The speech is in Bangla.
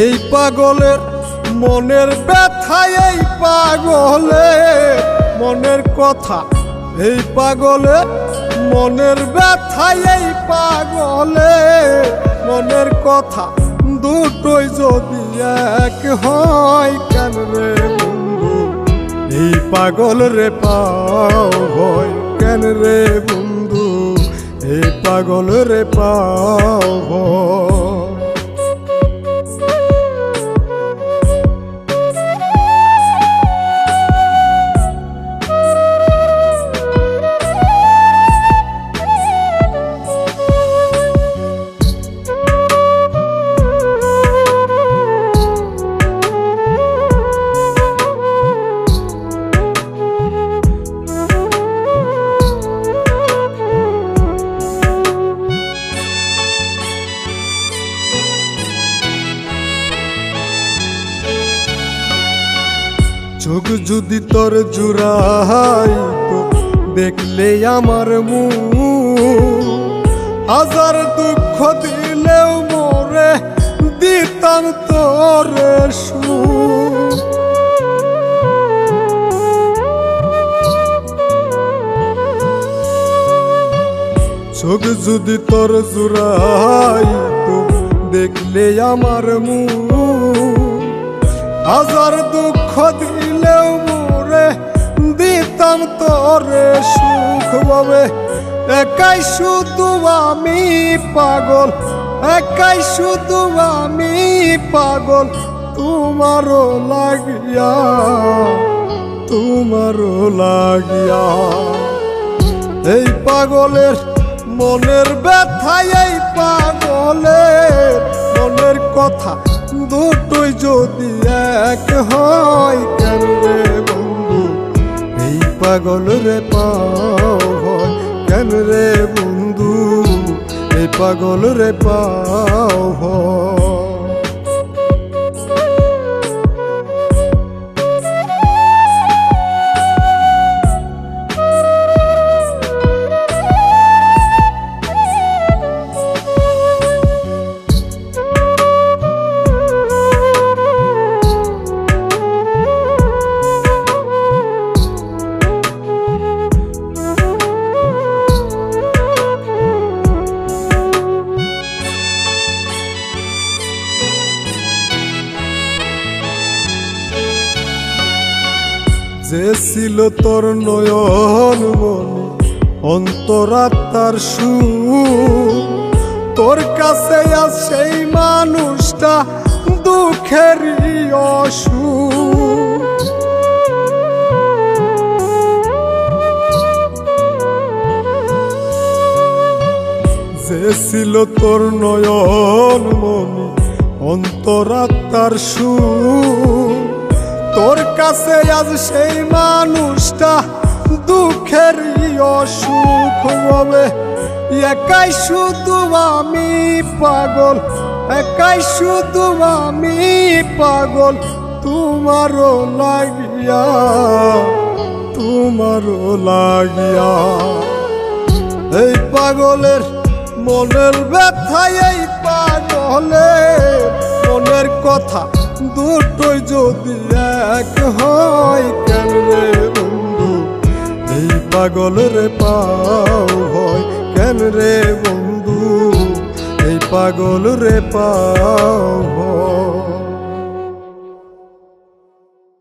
এই পাগলের মনের ব্যথা, এই পাগলের মনের কথা, এই পাগলের মনের ব্যথা, এই পাগলের মনের কথা দুটোই যদি এক হয় কেন রে বন্ধু এই পাগল রে পাও হয় কেন রে বন্ধু এই পাগল রে পাও হয়। চোখ যদি তোর জুড়াইতো দেখলে আমার মুখ, হাজার দুঃখ দিলেও মোরে দিতাম তোরে সুখ। চোখ যদি তোর জুড়াইতো দেখলে আমার মুখ, হাজার দুঃখ দিলেও মোরে দিতাম তোরে সুখ ভাবে। একাই শুধু আমি পাগল, একাই শুধু আমি পাগল তোমারও লাগিয়া, তোমারও লাগিয়া। এই পাগলের মনের ব্যথা, এই পাগলের মনের কথা দুটোই যদি এক হয় কেন রে বন্ধু এই পাগল রে পাও হয় কেন রে বন্ধু এই পাগল রে পাও হয়। যে ছিল তোর নয়ন মনি অন্তরাত্মার সুখ, তোর কাছে আজ সেই মানুষটা দুঃখেরই অসুখ। যে ছিল তোর নয়ন মনি অন্তরাত্মার সুখ, তোর কাছে আজ সেই মানুষটা দুঃখেরই অসুখ হবে। একাই শুধু আমি পাগল, একাই শুধু আমি পাগল তোমারও লাগিয়া, তোমারও লাগিয়া। এই পাগলের মনের ব্যথা, এই পাগলের মনের কথা দুটোই যদি এক হয় কেন রে বন্ধু এই পাগল রে পাও হয় কেন রে বন্ধু এই পাগল রে পাও।